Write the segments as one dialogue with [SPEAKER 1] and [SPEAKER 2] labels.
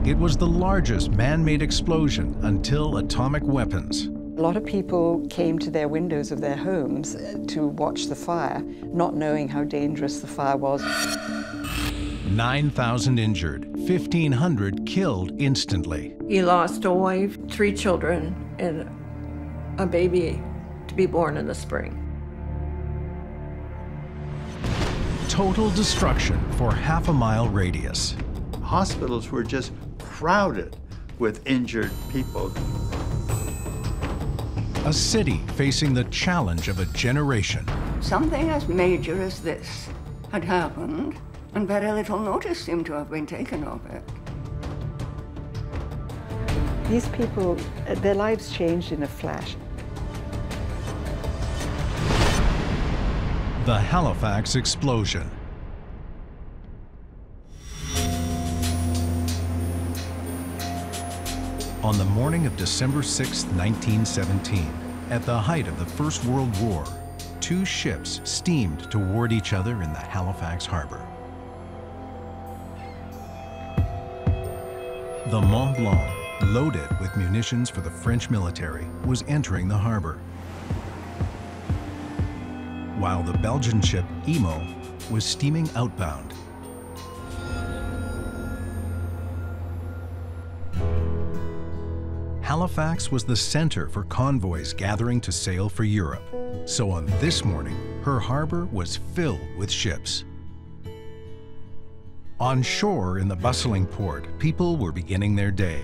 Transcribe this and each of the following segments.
[SPEAKER 1] It was the largest man-made explosion until atomic weapons.
[SPEAKER 2] A lot of people came to their windows of their homes to watch the fire, not knowing how dangerous the fire was.
[SPEAKER 1] 9,000 injured, 1,500 killed instantly.
[SPEAKER 3] He lost a wife, 3 children, and a baby to be born in the spring.
[SPEAKER 1] Total destruction for half a mile radius.
[SPEAKER 4] Hospitals were just crowded with injured people.
[SPEAKER 1] A city facing the challenge of a generation.
[SPEAKER 5] Something as major as this had happened, and very little notice seemed to have been taken of it.
[SPEAKER 2] These people, their lives changed in a flash.
[SPEAKER 1] The Halifax Explosion. On the morning of December 6, 1917, at the height of the First World War, 2 ships steamed toward each other in the Halifax harbor. The Mont Blanc, loaded with munitions for the French military, was entering the harbor, while the Belgian ship Emo was steaming outbound. Halifax was the center for convoys gathering to sail for Europe. So on this morning, her harbor was filled with ships. On shore in the bustling port, people were beginning their day.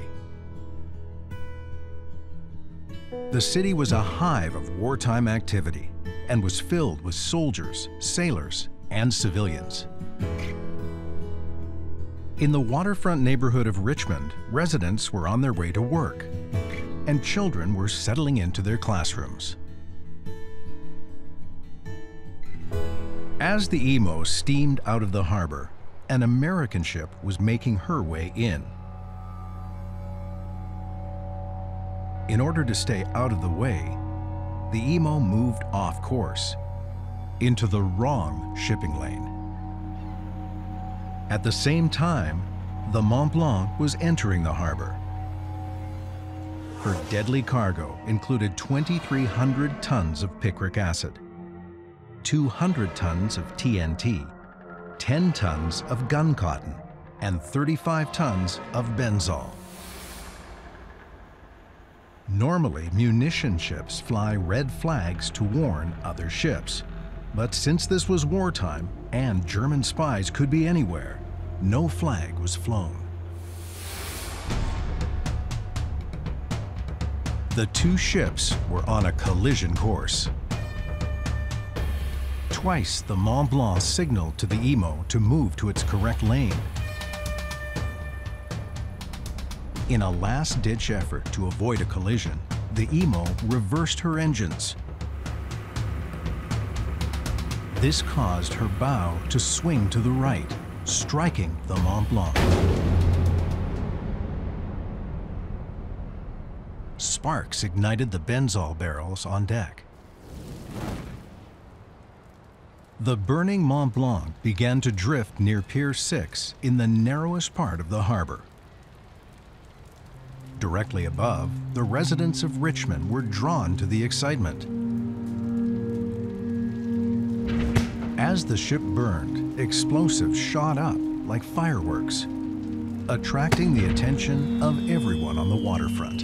[SPEAKER 1] The city was a hive of wartime activity and was filled with soldiers, sailors, and civilians. In the waterfront neighborhood of Richmond, residents were on their way to work, and children were settling into their classrooms. As the Emo steamed out of the harbor, an American ship was making her way in. In order to stay out of the way, the Emo moved off course, into the wrong shipping lane. At the same time, the Mont Blanc was entering the harbor. Her deadly cargo included 2,300 tons of picric acid, 200 tons of TNT, 10 tons of gun cotton, and 35 tons of benzol. Normally, munition ships fly red flags to warn other ships. But since this was wartime and German spies could be anywhere, no flag was flown. The 2 ships were on a collision course. Twice, the Mont Blanc signaled to the Emo to move to its correct lane. In a last-ditch effort to avoid a collision, the Emo reversed her engines. This caused her bow to swing to the right, striking the Mont Blanc. Sparks ignited the benzol barrels on deck. The burning Mont Blanc began to drift near Pier 6 in the narrowest part of the harbor. Directly above, the residents of Richmond were drawn to the excitement. As the ship burned, explosives shot up like fireworks, attracting the attention of everyone on the waterfront.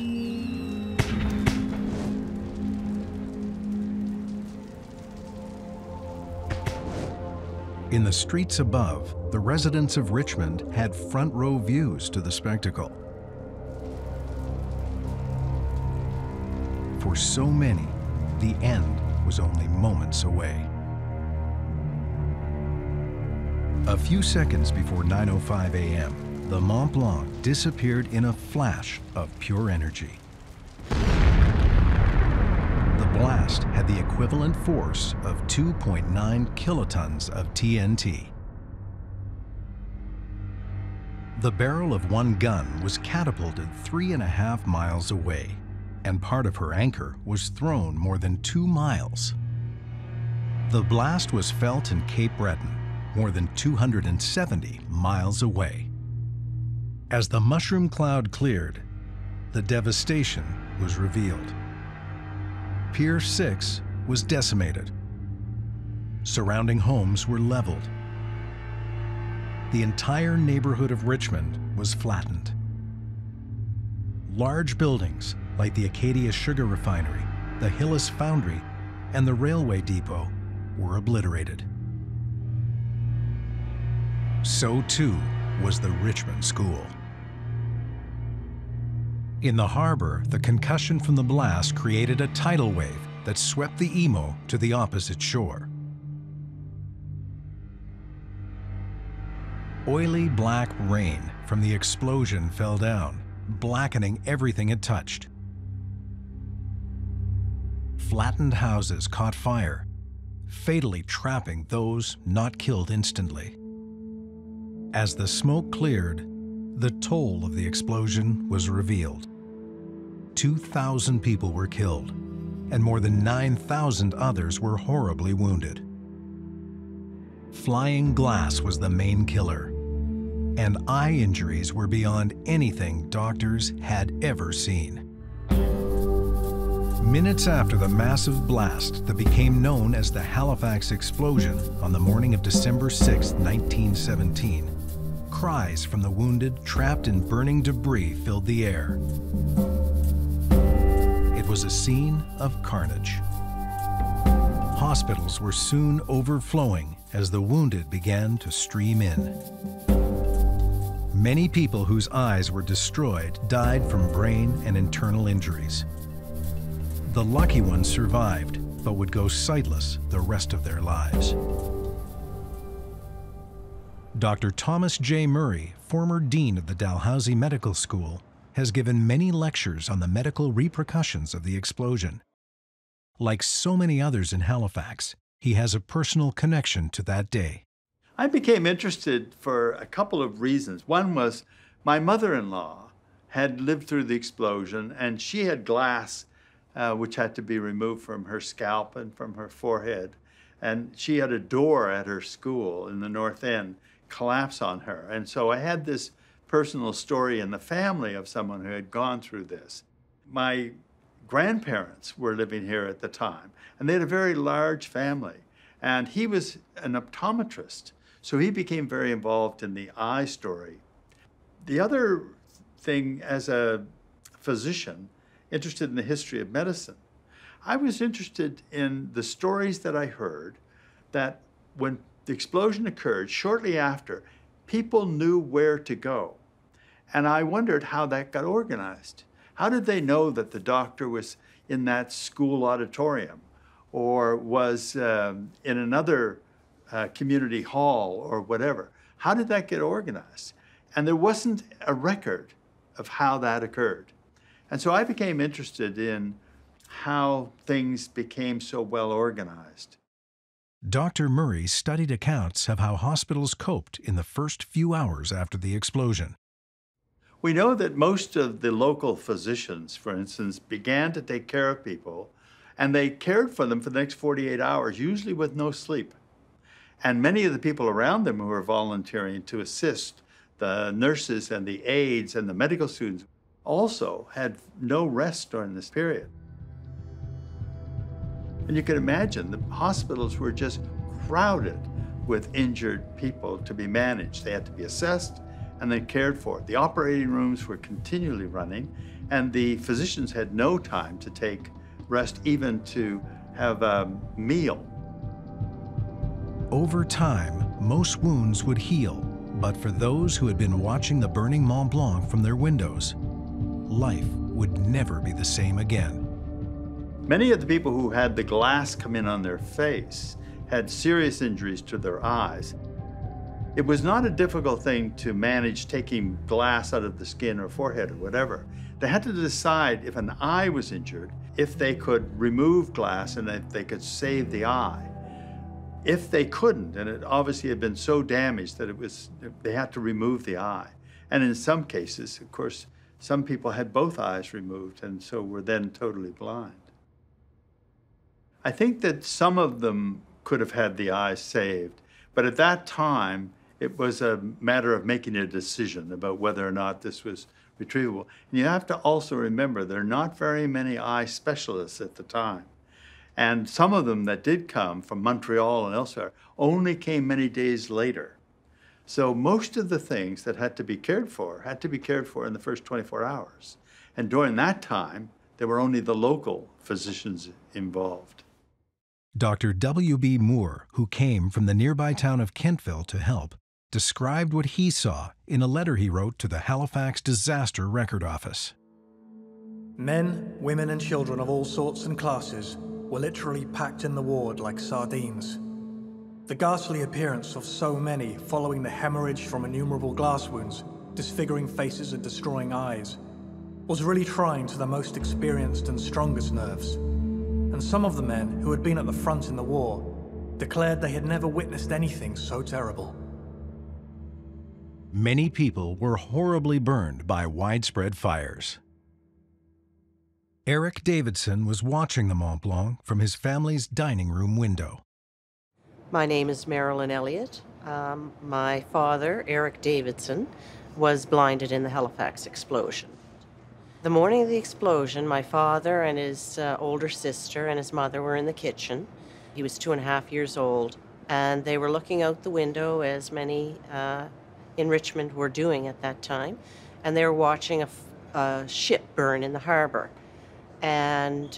[SPEAKER 1] In the streets above, the residents of Richmond had front-row views to the spectacle. For so many, the end was only moments away. A few seconds before 9:05 a.m., the Mont Blanc disappeared in a flash of pure energy. The blast had the equivalent force of 2.9 kilotons of TNT. The barrel of one gun was catapulted 3.5 miles away, and part of her anchor was thrown more than 2 miles. The blast was felt in Cape Breton, more than 270 miles away. As the mushroom cloud cleared, the devastation was revealed. Pier 6 was decimated. Surrounding homes were leveled. The entire neighborhood of Richmond was flattened. Large buildings like the Acadia Sugar Refinery, the Hillis Foundry, and the railway depot were obliterated. So too was the Richmond School. In the harbor, the concussion from the blast created a tidal wave that swept the Emo to the opposite shore. Oily black rain from the explosion fell down, blackening everything it touched. Flattened houses caught fire, fatally trapping those not killed instantly. As the smoke cleared, the toll of the explosion was revealed. 2,000 people were killed, and more than 9,000 others were horribly wounded. Flying glass was the main killer, and eye injuries were beyond anything doctors had ever seen. Minutes after the massive blast that became known as the Halifax Explosion on the morning of December 6, 1917, cries from the wounded trapped in burning debris filled the air. It was a scene of carnage. Hospitals were soon overflowing as the wounded began to stream in. Many people whose eyes were destroyed died from brain and internal injuries. The lucky ones survived, but would go sightless the rest of their lives. Dr. Thomas J. Murray, former dean of the Dalhousie Medical School, has given many lectures on the medical repercussions of the explosion. Like so many others in Halifax, he has a personal connection to that day.
[SPEAKER 4] I became interested for a couple of reasons. One was my mother-in-law had lived through the explosion, and she had glass which had to be removed from her scalp and from her forehead. And she had a door at her school in the North End collapse on her. And so I had this personal story in the family of someone who had gone through this. My grandparents were living here at the time, and they had a very large family. And he was an optometrist, so he became very involved in the eye story. The other thing, as a physician interested in the history of medicine, I was interested in the stories that I heard that when the explosion occurred, shortly after, people knew where to go. And I wondered how that got organized. How did they know that the doctor was in that school auditorium or was in another community hall or whatever? How did that get organized? And there wasn't a record of how that occurred. And so I became interested in how things became so well organized.
[SPEAKER 1] Dr. Murray studied accounts of how hospitals coped in the first few hours after the explosion.
[SPEAKER 4] We know that most of the local physicians, for instance, began to take care of people, and they cared for them for the next 48 hours, usually with no sleep. And many of the people around them who were volunteering to assist, the nurses and the aides and the medical students, also had no rest during this period. And you can imagine the hospitals were just crowded with injured people to be managed. They had to be assessed and then cared for. The operating rooms were continually running, and the physicians had no time to take rest, even to have a meal.
[SPEAKER 1] Over time, most wounds would heal, but for those who had been watching the burning Mont Blanc from their windows, life would never be the same again.
[SPEAKER 4] Many of the people who had the glass come in on their face had serious injuries to their eyes. It was not a difficult thing to manage taking glass out of the skin or forehead or whatever. They had to decide if an eye was injured, if they could remove glass and if they could save the eye. If they couldn't, and it obviously had been so damaged that they had to remove the eye. And in some cases, of course, some people had both eyes removed and so were then totally blind. I think that some of them could have had the eyes saved, but at that time, It was a matter of making a decision about whether or not this was retrievable. And you have to also remember there are not very many eye specialists at the time. And some of them that did come from Montreal and elsewhere only came many days later. So most of the things that had to be cared for in the first 24 hours. And during that time, there were only the local physicians involved.
[SPEAKER 1] Dr. W.B. Moore, who came from the nearby town of Kentville to help, described what he saw in a letter he wrote to the Halifax Disaster Record Office.
[SPEAKER 6] Men, women and children of all sorts and classes were literally packed in the ward like sardines. The ghastly appearance of so many following the hemorrhage from innumerable glass wounds, disfiguring faces and destroying eyes, was really trying to the most experienced and strongest nerves. And some of the men who had been at the front in the war declared they had never witnessed anything so terrible.
[SPEAKER 1] Many people were horribly burned by widespread fires. Eric Davidson was watching the Mont Blanc from his family's dining room window.
[SPEAKER 7] My name is Marilyn Elliott. My father, Eric Davidson, was blinded in the Halifax explosion. The morning of the explosion, my father and his older sister and his mother were in the kitchen. He was 2.5 years old, and they were looking out the window, as many in Richmond were doing at that time, and they were watching a ship burn in the harbor. And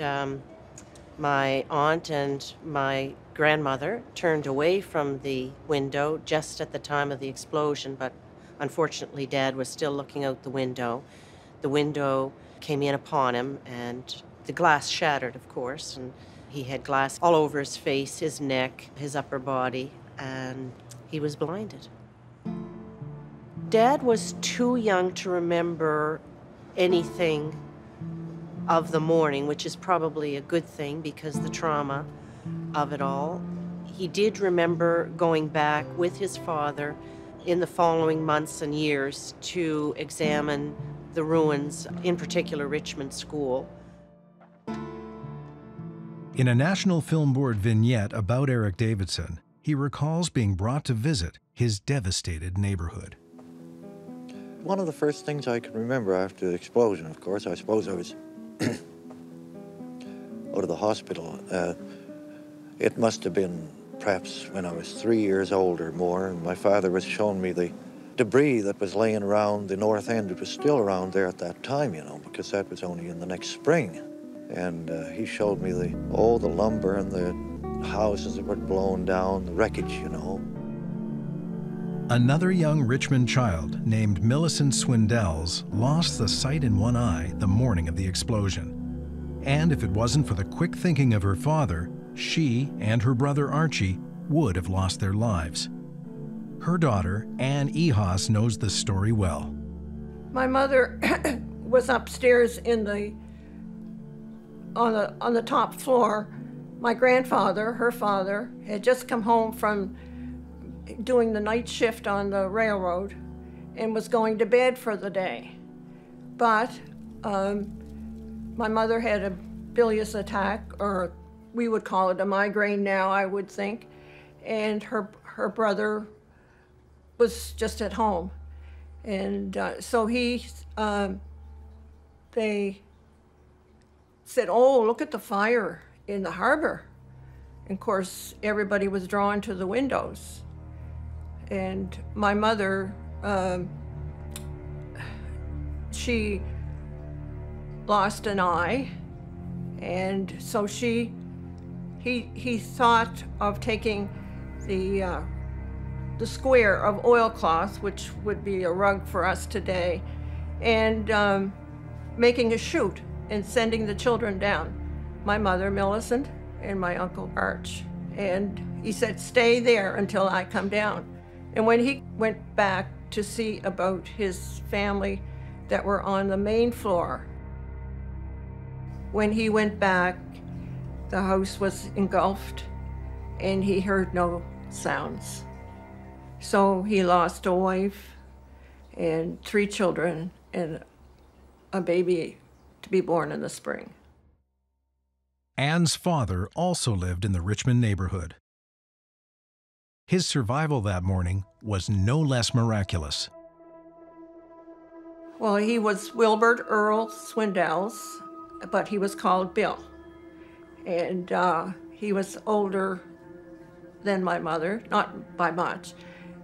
[SPEAKER 7] my aunt and my grandmother turned away from the window just at the time of the explosion, but unfortunately Dad was still looking out the window. The window came in upon him, and the glass shattered, of course, and he had glass all over his face, his neck, his upper body, and he was blinded. Dad was too young to remember anything of the morning, which is probably a good thing because the trauma of it all. He did remember going back with his father in the following months and years to examine the ruins, in particular Richmond School.
[SPEAKER 1] In a National Film Board vignette about Eric Davidson, he recalls being brought to visit his devastated neighborhood.
[SPEAKER 8] One of the first things I can remember after the explosion, of course, I suppose I was out of the hospital. It must have been perhaps when I was 3 years old or more, and my father was showing me the debris that was laying around the north end. It was still around there at that time, you know, because that was only in the next spring. And he showed me the lumber and the houses that were blown down, the wreckage, you know.
[SPEAKER 1] Another young Richmond child named Millicent Swindells lost the sight in one eye the morning of the explosion. And if it wasn't for the quick thinking of her father, she and her brother Archie would have lost their lives. Her daughter, Anne Ehas, knows this story well.
[SPEAKER 3] My mother was upstairs on the top floor. My grandfather, her father, had just come home from doing the night shift on the railroad and was going to bed for the day. But my mother had a bilious attack, or we would call it a migraine now, I would think, and her brother was just at home. And so they said, "Oh, look at the fire in the harbor." And of course, everybody was drawn to the windows. And my mother, she lost an eye, and so he thought of taking the square of oilcloth, which would be a rug for us today, and making a chute and sending the children down, my mother, Millicent, and my uncle, Arch. And he said, "Stay there until I come down." And when he went back to see about his family that were on the main floor, when he went back, the house was engulfed and he heard no sounds. So he lost a wife and 3 children and a baby to be born in the spring.
[SPEAKER 1] Anne's father also lived in the Richmond neighborhood. His survival that morning was no less miraculous.
[SPEAKER 3] Well, he was Wilbert Earl Swindells, but he was called Bill. And he was older than my mother, not by much.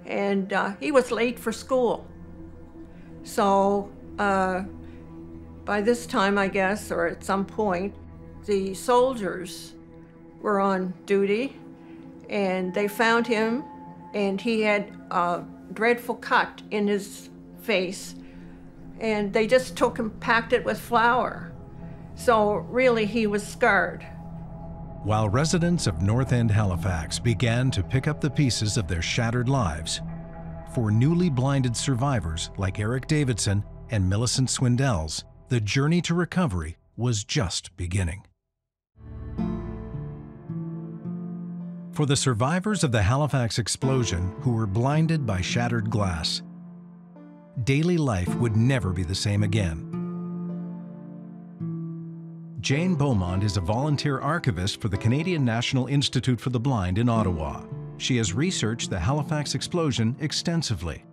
[SPEAKER 3] And he was late for school. So by this time, I guess, or at some point, the soldiers were on duty, and they found him, and he had a dreadful cut in his face, and they just took him, packed it with flour. So really, he was scarred.
[SPEAKER 1] While residents of North End Halifax began to pick up the pieces of their shattered lives, for newly blinded survivors like Eric Davidson and Millicent Swindells, the journey to recovery was just beginning. For the survivors of the Halifax explosion who were blinded by shattered glass, daily life would never be the same again. Jane Beaumont is a volunteer archivist for the Canadian National Institute for the Blind in Ottawa. She has researched the Halifax explosion extensively.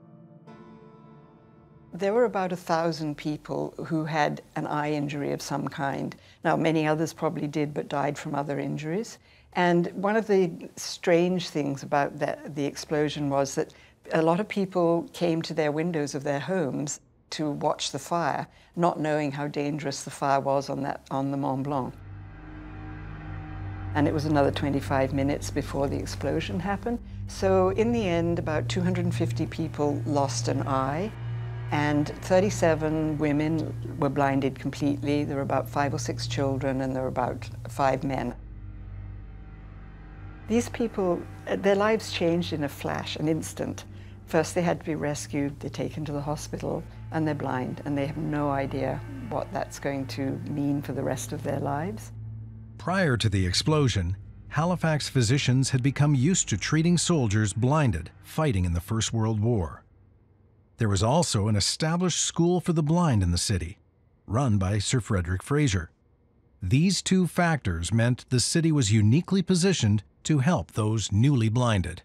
[SPEAKER 2] There were about 1,000 people who had an eye injury of some kind. Now, many others probably did, but died from other injuries. And one of the strange things about the explosion was that a lot of people came to their windows of their homes to watch the fire, not knowing how dangerous the fire was on the Mont Blanc. And it was another 25 minutes before the explosion happened. So in the end, about 250 people lost an eye, and 37 women were blinded completely. There were about 5 or 6 children, and there were about 5 men. These people, their lives changed in a flash, an instant. First they had to be rescued, they're taken to the hospital, and they're blind, and they have no idea what that's going to mean for the rest of their lives.
[SPEAKER 1] Prior to the explosion, Halifax physicians had become used to treating soldiers blinded fighting in the First World War. There was also an established school for the blind in the city, run by Sir Frederick Fraser. These two factors meant the city was uniquely positioned to help those newly blinded.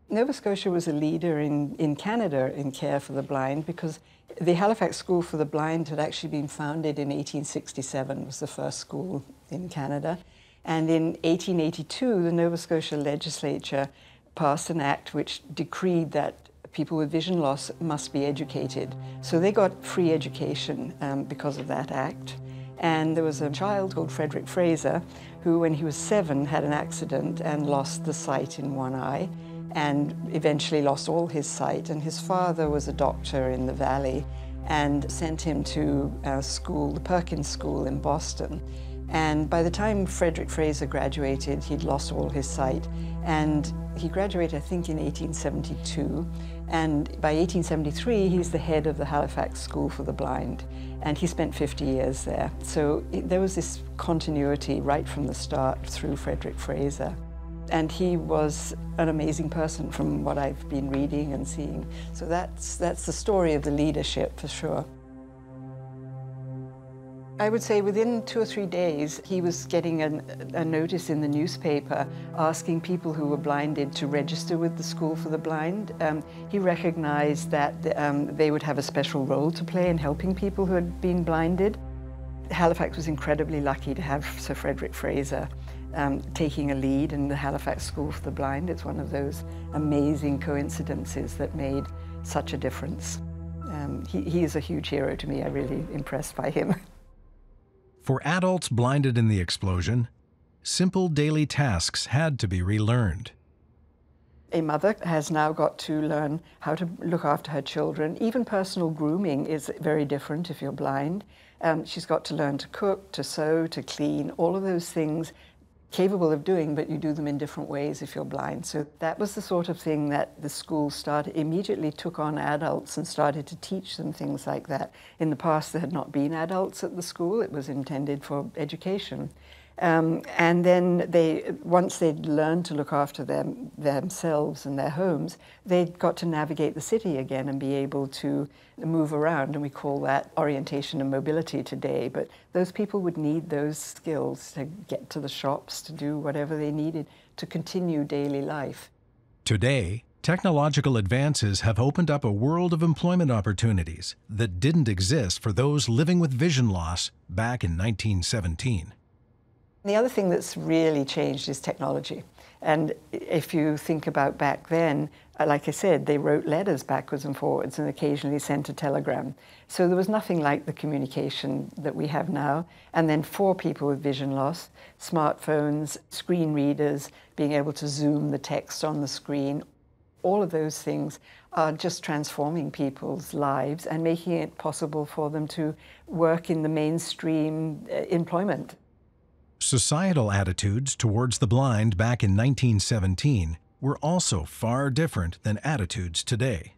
[SPEAKER 2] Nova Scotia was a leader in Canada in care for the blind because the Halifax School for the Blind had actually been founded in 1867. It was the first school in Canada. And in 1882, the Nova Scotia legislature passed an act which decreed that people with vision loss must be educated. So they got free education because of that act. And there was a child called Frederick Fraser who, when he was 7, had an accident and lost the sight in one eye, and eventually lost all his sight. And his father was a doctor in the Valley and sent him to school, the Perkins School in Boston. And by the time Frederick Fraser graduated, he'd lost all his sight. And he graduated, I think, in 1872. And by 1873, he's the head of the Halifax School for the Blind. And he spent 50 years there. So there was this continuity right from the start through Frederick Fraser. And he was an amazing person from what I've been reading and seeing. So that's the story of the leadership, for sure. I would say within 2 or 3 days, he was getting a notice in the newspaper asking people who were blinded to register with the School for the Blind. He recognized that they would have a special role to play in helping people who had been blinded. Halifax was incredibly lucky to have Sir Frederick Fraser taking a lead in the Halifax School for the Blind. It's one of those amazing coincidences that made such a difference. He is a huge hero to me. I'm really impressed by him.
[SPEAKER 1] For adults blinded in the explosion, simple daily tasks had to be relearned.
[SPEAKER 2] A mother has now got to learn how to look after her children. Even personal grooming is very different if you're blind. She's got to learn to cook, to sew, to clean, all of those things capable of doing, but you do them in different ways if you're blind. So that was the sort of thing that the school immediately took on adults and started to teach them things like that. In the past, there had not been adults at the school. It was intended for education. And then once they'd learned to look after themselves and their homes, they got to navigate the city again and be able to move around, and we call that orientation and mobility today. But those people would need those skills to get to the shops, to do whatever they needed to continue daily life.
[SPEAKER 1] Today, technological advances have opened up a world of employment opportunities that didn't exist for those living with vision loss back in 1917.
[SPEAKER 2] The other thing that's really changed is technology. And if you think about back then, like I said, they wrote letters backwards and forwards and occasionally sent a telegram. So there was nothing like the communication that we have now. And then for people with vision loss, smartphones, screen readers, being able to zoom the text on the screen, all of those things are just transforming people's lives and making it possible for them to work in the mainstream employment.
[SPEAKER 1] Societal attitudes towards the blind back in 1917 were also far different than attitudes today.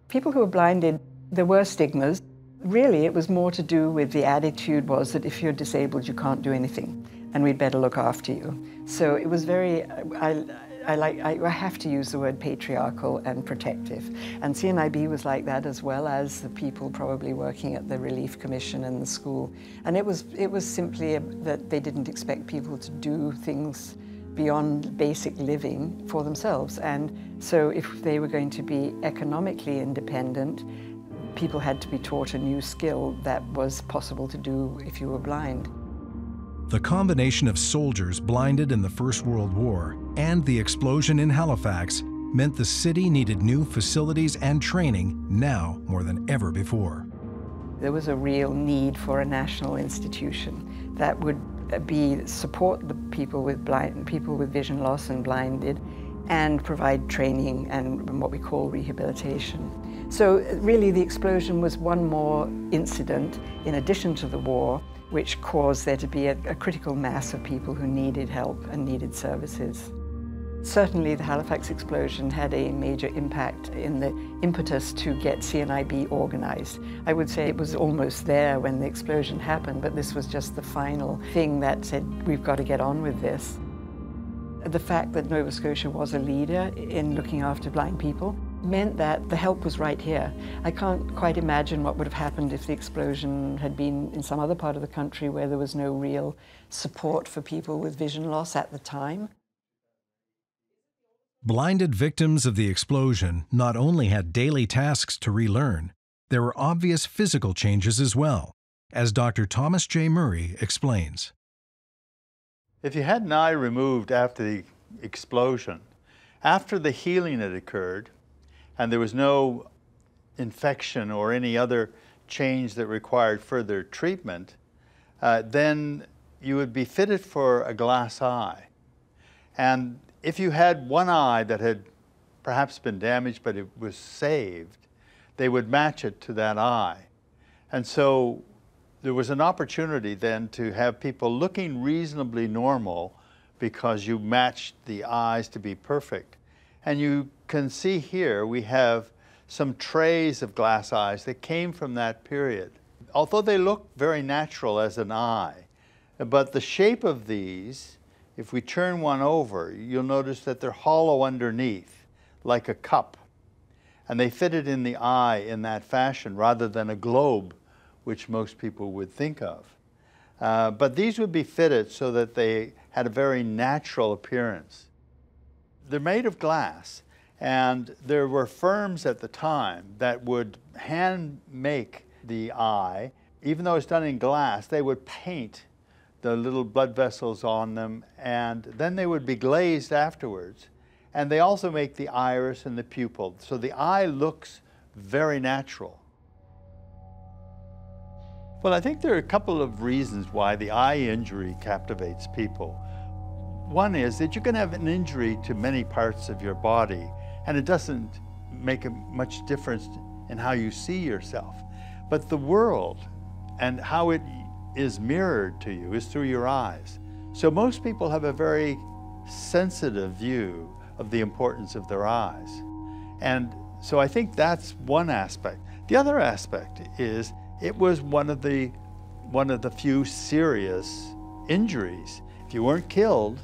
[SPEAKER 2] People who were blinded, there were stigmas. Really, it was more to do with the attitude was that if you're disabled, you can't do anything, and we'd better look after you. So it was very, I have to use the word patriarchal and protective. And CNIB was like that, as well as the people probably working at the Relief Commission and the school. And it was simply that they didn't expect people to do things beyond basic living for themselves. And so if they were going to be economically independent, people had to be taught a new skill that was possible to do if you were blind.
[SPEAKER 1] The combination of soldiers blinded in the First World War and the explosion in Halifax meant the city needed new facilities and training now more than ever before.
[SPEAKER 2] There was a real need for a national institution that would support the people with vision loss and blinded, and provide training and what we call rehabilitation. So really the explosion was one more incident in addition to the war, which caused there to be a critical mass of people who needed help and needed services. Certainly the Halifax explosion had a major impact in the impetus to get CNIB organized. I would say it was almost there when the explosion happened, but this was just the final thing that said, we've got to get on with this. The fact that Nova Scotia was a leader in looking after blind people meant that the help was right here. I can't quite imagine what would have happened if the explosion had been in some other part of the country where there was no real support for people with vision loss at the time.
[SPEAKER 1] Blinded victims of the explosion not only had daily tasks to relearn, there were obvious physical changes as well, as Dr. Thomas J. Murray explains.
[SPEAKER 4] If you had an eye removed after the explosion, after the healing had occurred, and there was no infection or any other change that required further treatment, then you would be fitted for a glass eye. And if you had one eye that had perhaps been damaged but it was saved, they would match it to that eye. And so there was an opportunity then to have people looking reasonably normal because you matched the eyes to be perfect. And you can see here we have some trays of glass eyes that came from that period. Although they look very natural as an eye, but the shape of these, if we turn one over, you'll notice that they're hollow underneath, like a cup. And they fitted in the eye in that fashion rather than a globe, which most people would think of. But these would be fitted so that they had a very natural appearance. They're made of glass, and there were firms at the time that would hand make the eye. Even though it's done in glass, they would paint the little blood vessels on them, and then they would be glazed afterwards. And they also make the iris and the pupil, so the eye looks very natural. Well, I think there are a couple of reasons why the eye injury captivates people. One is that you can have an injury to many parts of your body, and it doesn't make much difference in how you see yourself. But the world and how it is mirrored to you is through your eyes. So most people have a very sensitive view of the importance of their eyes. And so I think that's one aspect. The other aspect is it was one of the few serious injuries. If you weren't killed,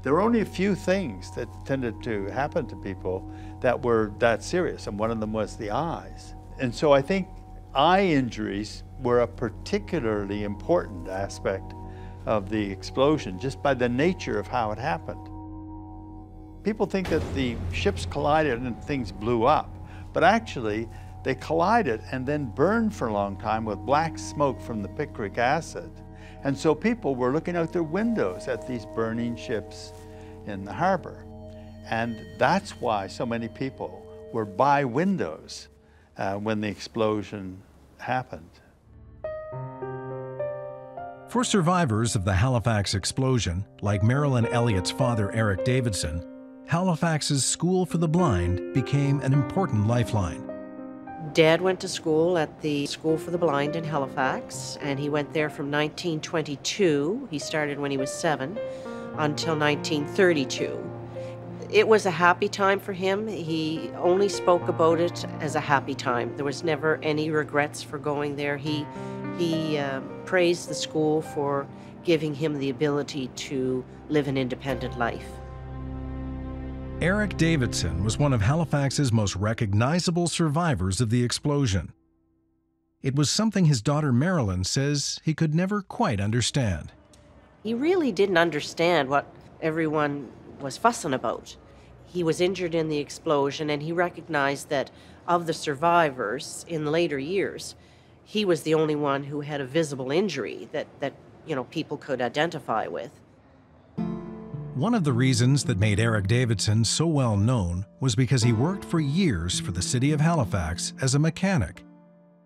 [SPEAKER 4] there were only a few things that tended to happen to people that were that serious, and one of them was the eyes. And so I think eye injuries were a particularly important aspect of the explosion, just by the nature of how it happened. People think that the ships collided and things blew up, but actually they collided and then burned for a long time with black smoke from the picric acid. And so people were looking out their windows at these burning ships in the harbor. And that's why so many people were by windows when the explosion happened.
[SPEAKER 1] For survivors of the Halifax explosion, like Marilyn Elliott's father, Eric Davidson, Halifax's School for the Blind became an important lifeline.
[SPEAKER 7] Dad went to school at the School for the Blind in Halifax, and he went there from 1922, he started when he was 7, until 1932. It was a happy time for him. He only spoke about it as a happy time. There was never any regrets for going there. He praised the school for giving him the ability to live an independent life.
[SPEAKER 1] Eric Davidson was one of Halifax's most recognizable survivors of the explosion. It was something his daughter Marilyn says he could never quite understand.
[SPEAKER 7] He really didn't understand what everyone was fussing about. He was injured in the explosion, and he recognized that of the survivors in later years, he was the only one who had a visible injury that people could identify with.
[SPEAKER 1] One of the reasons that made Eric Davidson so well known was because he worked for years for the city of Halifax as a mechanic.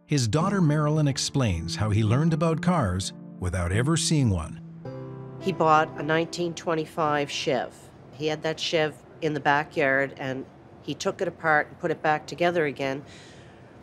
[SPEAKER 1] His daughter Marilyn explains how he learned about cars without ever seeing one.
[SPEAKER 7] He bought a 1925 Chev. He had that Chev in the backyard, and he took it apart and put it back together again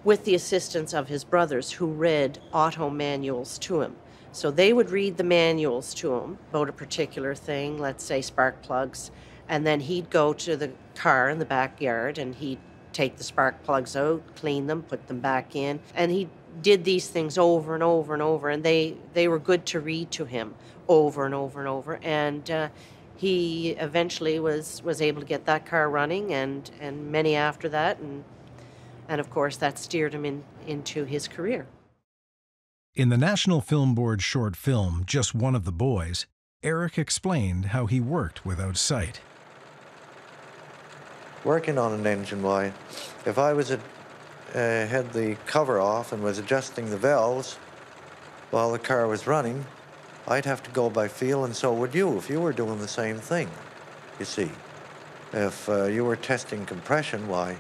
[SPEAKER 7] with the assistance of his brothers, who read auto manuals to him. So they would read the manuals to him about a particular thing, let's say spark plugs, and then he'd go to the car in the backyard and he'd take the spark plugs out, clean them, put them back in, and he did these things over and over and over, and they were good to read to him over and over and over, and he eventually was able to get that car running, and many after that, and of course that steered him into his career.
[SPEAKER 1] In the National Film Board short film, Just One of the Boys, Eric explained how he worked without sight.
[SPEAKER 8] Working on an engine, why, if I was had the cover off and was adjusting the valves while the car was running, I'd have to go by feel, and so would you if you were doing the same thing, you see. If you were testing compression, why,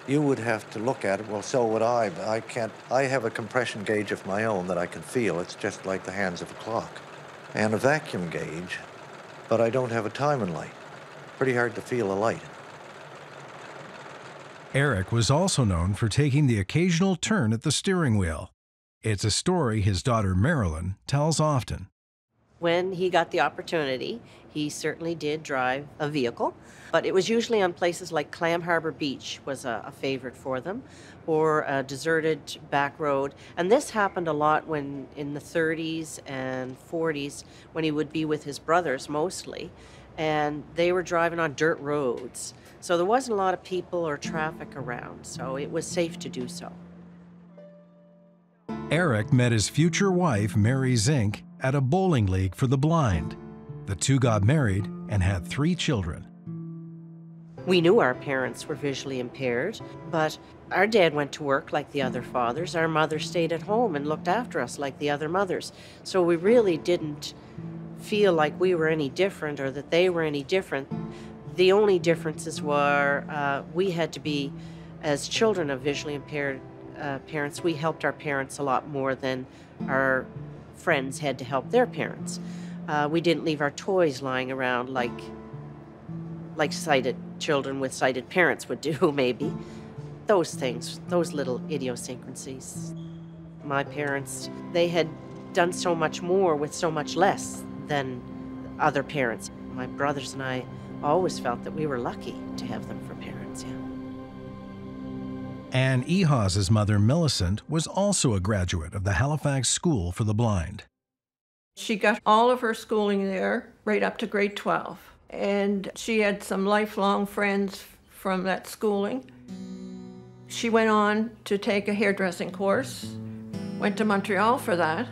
[SPEAKER 8] you would have to look at it. Well, so would I, but I have a compression gauge of my own that I can feel. It's just like the hands of a clock. And a vacuum gauge, but I don't have a timing light. Pretty hard to feel a light.
[SPEAKER 1] Eric was also known for taking the occasional turn at the steering wheel. It's a story his daughter Marilyn tells often.
[SPEAKER 7] When he got the opportunity, he certainly did drive a vehicle, but it was usually on places like Clam Harbor Beach was a favorite for them, or a deserted back road. And this happened a lot when in the 30s and 40s, when he would be with his brothers mostly, and they were driving on dirt roads. So there wasn't a lot of people or traffic around, so it was safe to do so.
[SPEAKER 1] Eric met his future wife, Mary Zink, at a bowling league for the blind. The two got married and had 3 children.
[SPEAKER 7] We knew our parents were visually impaired, but our dad went to work like the other fathers. Our mother stayed at home and looked after us like the other mothers. So we really didn't feel like we were any different or that they were any different. The only differences were we had to be, as children of visually impaired parents, we helped our parents a lot more than our friends had to help their parents. We didn't leave our toys lying around like sighted children with sighted parents would do, maybe. Those things, those little idiosyncrasies. My parents, they had done so much more with so much less than other parents. My brothers and I always felt that we were lucky to have them for parents, yeah.
[SPEAKER 1] Anne Ehaz's mother, Millicent, was also a graduate of the Halifax School for the Blind.
[SPEAKER 3] She got all of her schooling there, right up to grade 12. And she had some lifelong friends from that schooling. She went on to take a hairdressing course, went to Montreal for that,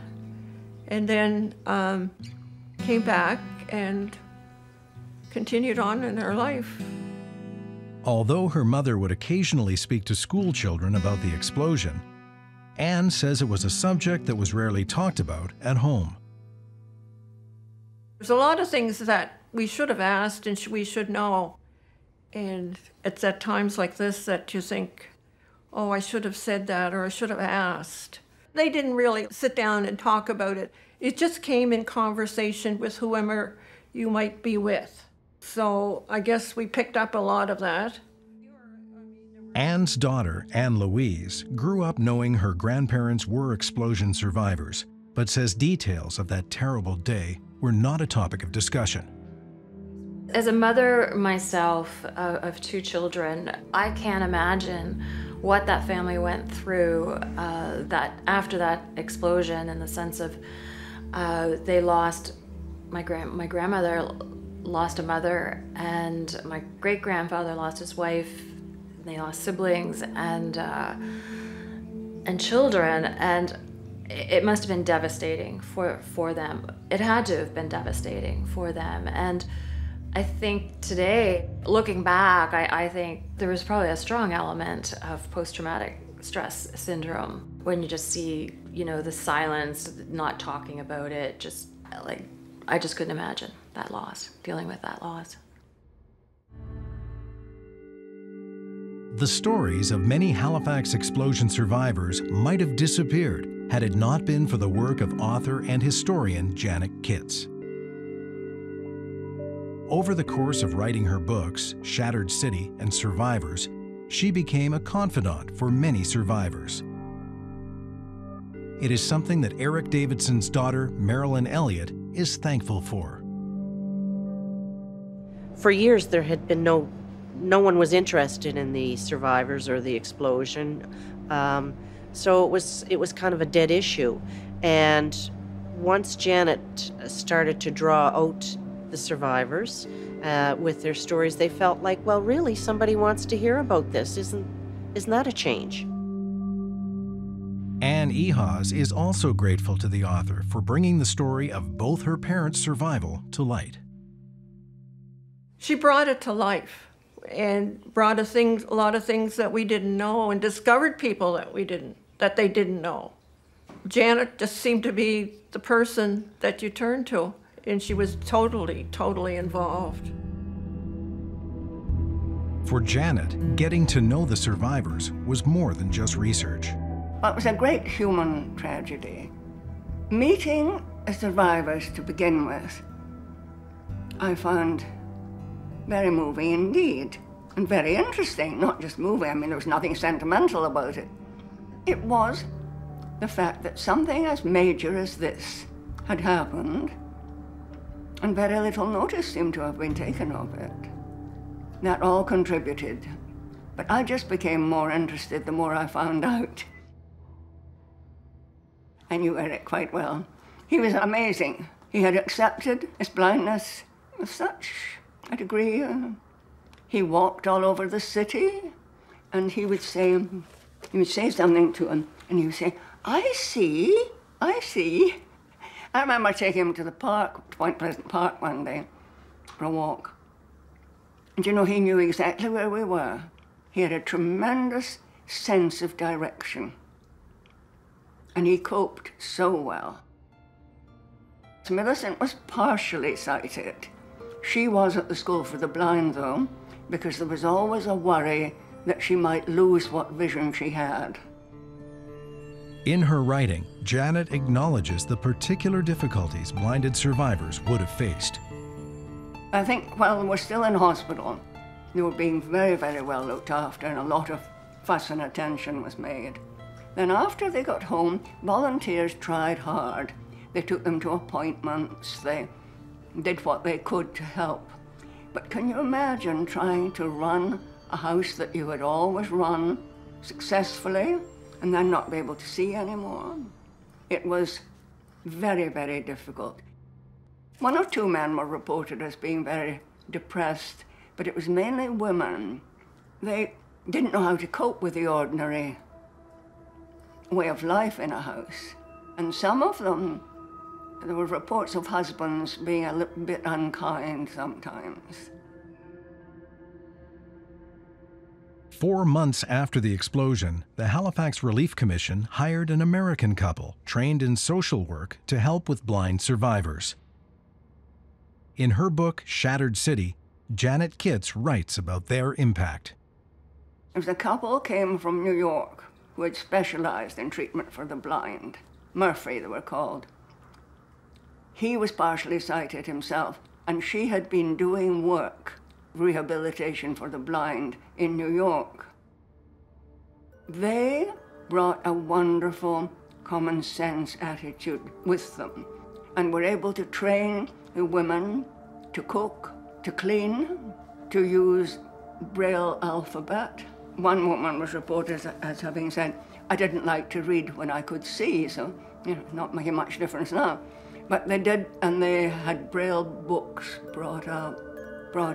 [SPEAKER 3] and then came back and continued on in her life.
[SPEAKER 1] Although her mother would occasionally speak to school children about the explosion, Anne says it was a subject that was rarely talked about at home.
[SPEAKER 3] There's a lot of things that we should have asked and we should know. And it's at times like this that you think, oh, I should have said that, or I should have asked. They didn't really sit down and talk about it. It just came in conversation with whoever you might be with. So I guess we picked up a lot of that.
[SPEAKER 1] Anne's daughter, Anne Louise, grew up knowing her grandparents were explosion survivors, but says details of that terrible day were not a topic of discussion.
[SPEAKER 9] As a mother myself of two children, I can't imagine what that family went through after that explosion, in the sense of they lost, my grandmother lost a mother, and my great-grandfather lost his wife. They lost siblings and children, and it must have been devastating for them. It had to have been devastating for them. And I think today, looking back, I think there was probably a strong element of post-traumatic stress syndrome when you just see, you know, the silence, not talking about it, just like, I just couldn't imagine that loss, dealing with that loss.
[SPEAKER 1] The stories of many Halifax explosion survivors might have disappeared had it not been for the work of author and historian Janet Kitts. Over the course of writing her books, Shattered City and Survivors, she became a confidant for many survivors. It is something that Eric Davidson's daughter, Marilyn Elliott, is thankful for.
[SPEAKER 7] For years, there had been no one was interested in the survivors or the explosion. So it was kind of a dead issue. And once Janet started to draw out the survivors with their stories, they felt like, well, really, somebody wants to hear about this. Isn't that a change?
[SPEAKER 1] Anne Ehaws is also grateful to the author for bringing the story of both her parents' survival to light.
[SPEAKER 3] She brought it to life and brought a lot of things that we didn't know, and discovered people that they didn't know. Janet just seemed to be the person that you turned to, and she was totally, totally involved.
[SPEAKER 1] For Janet, getting to know the survivors was more than just research.
[SPEAKER 5] Well, it was a great human tragedy. Meeting the survivors to begin with, I found very moving indeed, and very interesting. Not just moving, I mean, there was nothing sentimental about it. It was the fact that something as major as this had happened, and very little notice seemed to have been taken of it. That all contributed. But I just became more interested the more I found out. I knew Eric quite well. He was amazing. He had accepted his blindness with such a degree. He walked all over the city, and he would say something to him, and he would say, I see. I remember taking him to the park, Point Pleasant Park, one day for a walk. And you know, he knew exactly where we were. He had a tremendous sense of direction. And he coped so well. Millicent was partially sighted. She was at the School for the Blind, though, because there was always a worry that she might lose what vision she had.
[SPEAKER 1] In her writing, Janet acknowledges the particular difficulties blinded survivors would have faced.
[SPEAKER 5] I think while they were still in hospital, they were being very, very well looked after, and a lot of fuss and attention was made. Then after they got home, volunteers tried hard. They took them to appointments, they did what they could to help. But can you imagine trying to run a house that you had always run successfully and then not be able to see anymore? It was very, very difficult. One or two men were reported as being very depressed, but it was mainly women. They didn't know how to cope with the ordinary way of life in a house. And some of them, there were reports of husbands being a little bit unkind sometimes.
[SPEAKER 1] 4 months after the explosion, the Halifax Relief Commission hired an American couple trained in social work to help with blind survivors. In her book, Shattered City, Janet Kitts writes about their impact.
[SPEAKER 5] There was a couple came from New York who had specialized in treatment for the blind. Murphy, they were called. He was partially sighted himself, and she had been doing work, rehabilitation for the blind, in New York. They brought a wonderful common sense attitude with them and were able to train the women to cook, to clean, to use Braille alphabet. One woman was reported as having said, "I didn't like to read when I could see," so, not making much difference now. But they did, and they had Braille books brought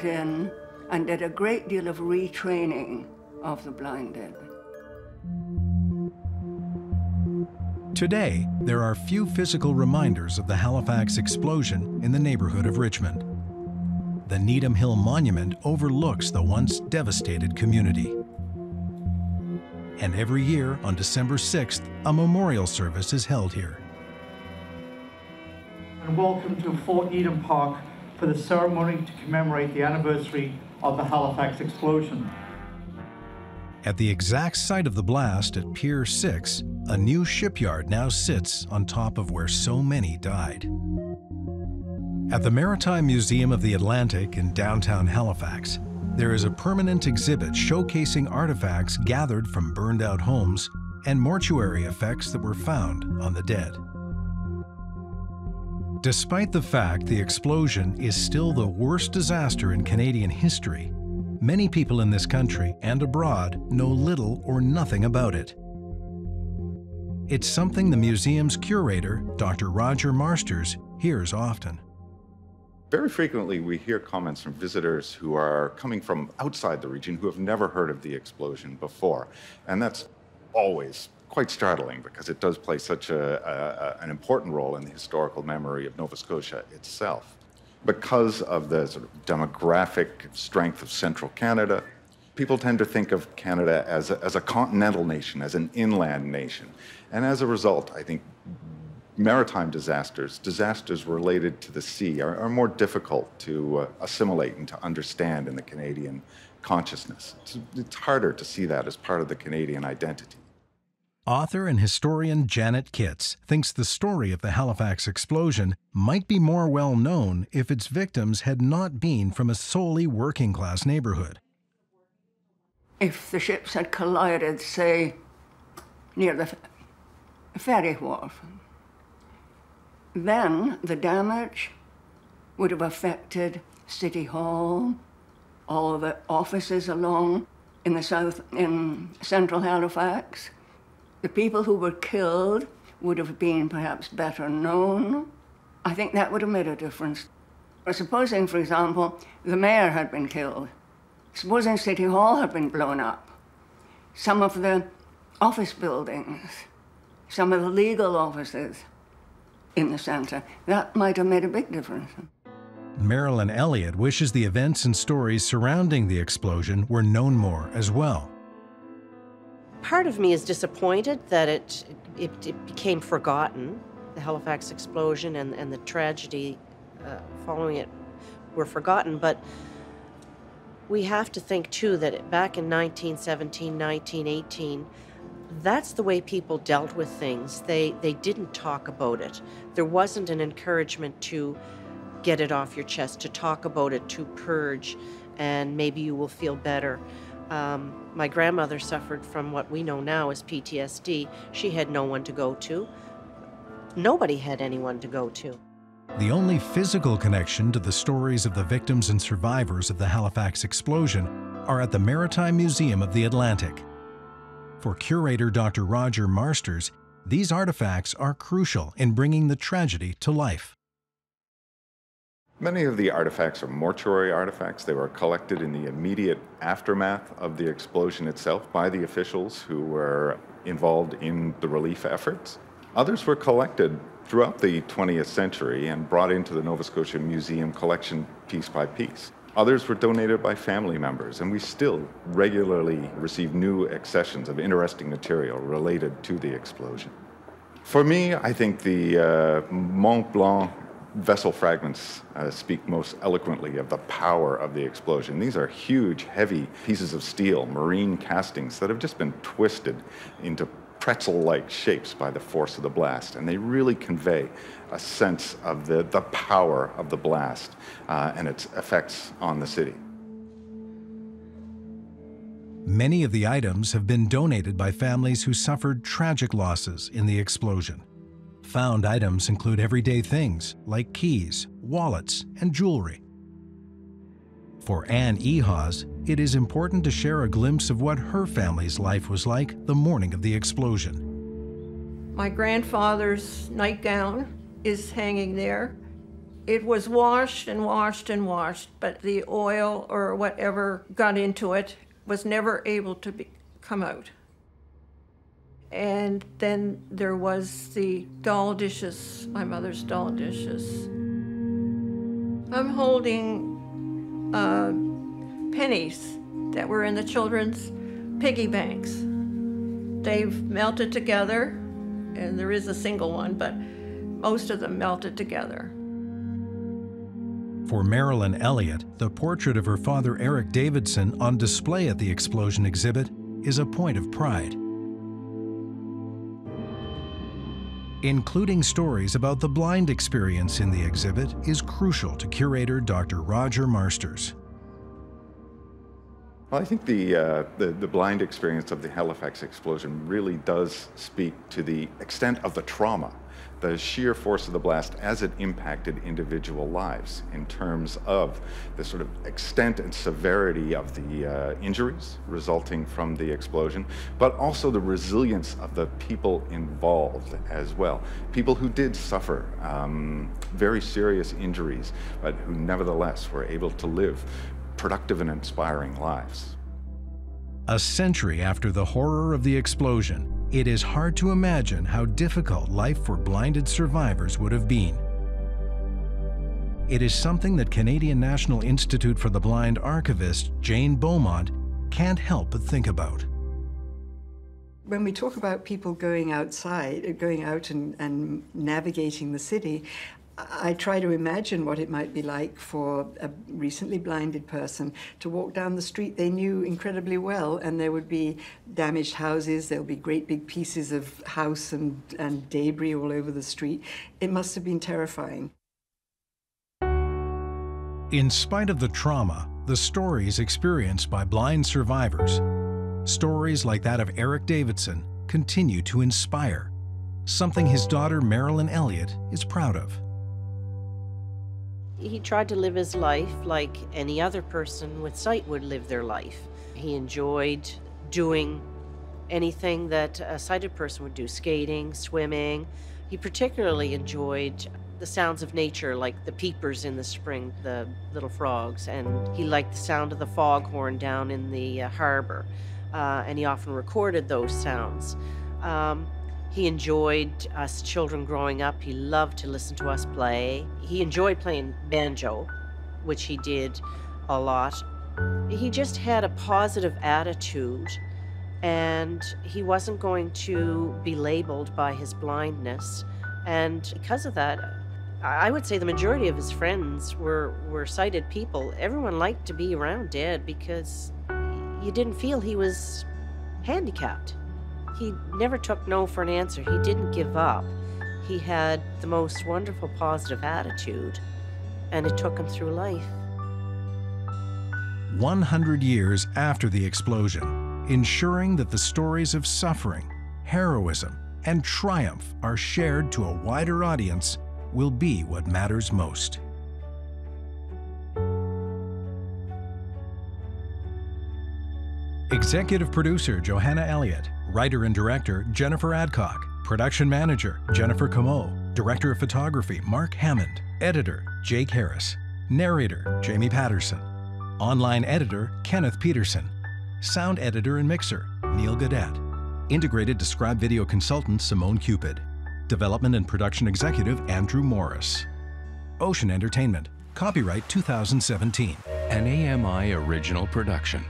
[SPEAKER 5] in, and did a great deal of retraining of the blinded.
[SPEAKER 1] Today, there are few physical reminders of the Halifax explosion in the neighborhood of Richmond. The Needham Hill Monument overlooks the once devastated community. And every year, on December 6th, a memorial service is held here.
[SPEAKER 10] And welcome to Fort Needham Park for the ceremony to commemorate the anniversary of the Halifax Explosion.
[SPEAKER 1] At the exact site of the blast at Pier 6, a new shipyard now sits on top of where so many died. At the Maritime Museum of the Atlantic in downtown Halifax, there is a permanent exhibit showcasing artifacts gathered from burned-out homes and mortuary effects that were found on the dead. Despite the fact the explosion is still the worst disaster in Canadian history, many people in this country and abroad know little or nothing about it. It's something the museum's curator, Dr. Roger Marsters, hears often.
[SPEAKER 11] Very frequently, we hear comments from visitors who are coming from outside the region who have never heard of the explosion before. And that's always quite startling because it does play such an important role in the historical memory of Nova Scotia itself. Because of the sort of demographic strength of central Canada, people tend to think of Canada as a continental nation, as an inland nation. And as a result, I think maritime disasters related to the sea, are more difficult to assimilate and to understand in the Canadian consciousness. It's harder to see that as part of the Canadian identity.
[SPEAKER 1] Author and historian Janet Kitts thinks the story of the Halifax explosion might be more well known if its victims had not been from a solely working-class neighborhood.
[SPEAKER 5] If the ships had collided, say, near the ferry wharf, then the damage would have affected City Hall, all the offices along in central Halifax. The people who were killed would have been perhaps better known. I think that would have made a difference. Or supposing, for example, the mayor had been killed. Supposing City Hall had been blown up. Some of the office buildings, some of the legal offices in the centre, that might have made a big difference.
[SPEAKER 1] Marilyn Elliott wishes the events and stories surrounding the explosion were known more as well.
[SPEAKER 7] Part of me is disappointed that it became forgotten. The Halifax explosion and the tragedy following it were forgotten, but we have to think too that back in 1917, 1918, that's the way people dealt with things. They didn't talk about it. There wasn't an encouragement to get it off your chest, to talk about it, to purge, and maybe you will feel better. My grandmother suffered from what we know now as PTSD. She had no one to go to. Nobody had anyone to go to.
[SPEAKER 1] The only physical connection to the stories of the victims and survivors of the Halifax explosion are at the Maritime Museum of the Atlantic. For curator Dr. Roger Marsters, these artifacts are crucial in bringing the tragedy to life.
[SPEAKER 11] Many of the artifacts are mortuary artifacts. They were collected in the immediate aftermath of the explosion itself by the officials who were involved in the relief efforts. Others were collected throughout the 20th century and brought into the Nova Scotia Museum collection piece by piece. Others were donated by family members, and we still regularly receive new accessions of interesting material related to the explosion. For me, I think the Mont Blanc vessel fragments speak most eloquently of the power of the explosion. These are huge, heavy pieces of steel, marine castings that have just been twisted into pretzel-like shapes by the force of the blast, and they really convey a sense of the power of the blast and its effects on the city.
[SPEAKER 1] Many of the items have been donated by families who suffered tragic losses in the explosion. Found items include everyday things like keys, wallets, and jewelry. For Anne Ehas, it is important to share a glimpse of what her family's life was like the morning of the explosion.
[SPEAKER 3] My grandfather's nightgown is hanging there. It was washed and washed and washed, but the oil or whatever got into it was never able to come out. And then there was the doll dishes, my mother's doll dishes. I'm holding pennies that were in the children's piggy banks. They've melted together, and there is a single one, but most of them melted together.
[SPEAKER 1] For Marilyn Elliott, the portrait of her father Eric Davidson on display at the explosion exhibit is a point of pride. Including stories about the blind experience in the exhibit is crucial to curator Dr. Roger Marsters.
[SPEAKER 11] Well, I think the blind experience of the Halifax explosion really does speak to the extent of the trauma, the sheer force of the blast as it impacted individual lives in terms of the sort of extent and severity of the injuries resulting from the explosion, but also the resilience of the people involved as well. People who did suffer very serious injuries, but who nevertheless were able to live productive and inspiring lives.
[SPEAKER 1] A century after the horror of the explosion, it is hard to imagine how difficult life for blinded survivors would have been. It is something that Canadian National Institute for the Blind archivist Jane Beaumont can't help but think about.
[SPEAKER 2] When we talk about people going outside, going out and navigating the city, I try to imagine what it might be like for a recently blinded person to walk down the street they knew incredibly well, and there would be damaged houses, there'll be great big pieces of house and debris all over the street. It must have been terrifying.
[SPEAKER 1] In spite of the trauma, the stories experienced by blind survivors, stories like that of Eric Davidson, continue to inspire, something his daughter Marilyn Elliott is proud of.
[SPEAKER 7] He tried to live his life like any other person with sight would live their life. He enjoyed doing anything that a sighted person would do, skating, swimming. He particularly enjoyed the sounds of nature, like the peepers in the spring, the little frogs, and he liked the sound of the foghorn down in the harbor, and he often recorded those sounds. He enjoyed us children growing up. He loved to listen to us play. He enjoyed playing banjo, which he did a lot. He just had a positive attitude, and he wasn't going to be labeled by his blindness. And because of that, I would say the majority of his friends were sighted people. Everyone liked to be around Dad because you didn't feel he was handicapped. He never took no for an answer. He didn't give up. He had the most wonderful positive attitude, and it took him through life.
[SPEAKER 1] 100 years after the explosion, ensuring that the stories of suffering, heroism, and triumph are shared to a wider audience will be what matters most. Executive producer Johanna Elliott, writer and director Jennifer Adcock, production manager Jennifer Comeau, director of photography Mark Hammond, editor Jake Harris, narrator Jamie Patterson, online editor Kenneth Peterson, sound editor and mixer Neil Gadet, integrated described video consultant Simone Cupid, development and production executive Andrew Morris. Ocean Entertainment, Copyright 2017.
[SPEAKER 12] An AMI original production.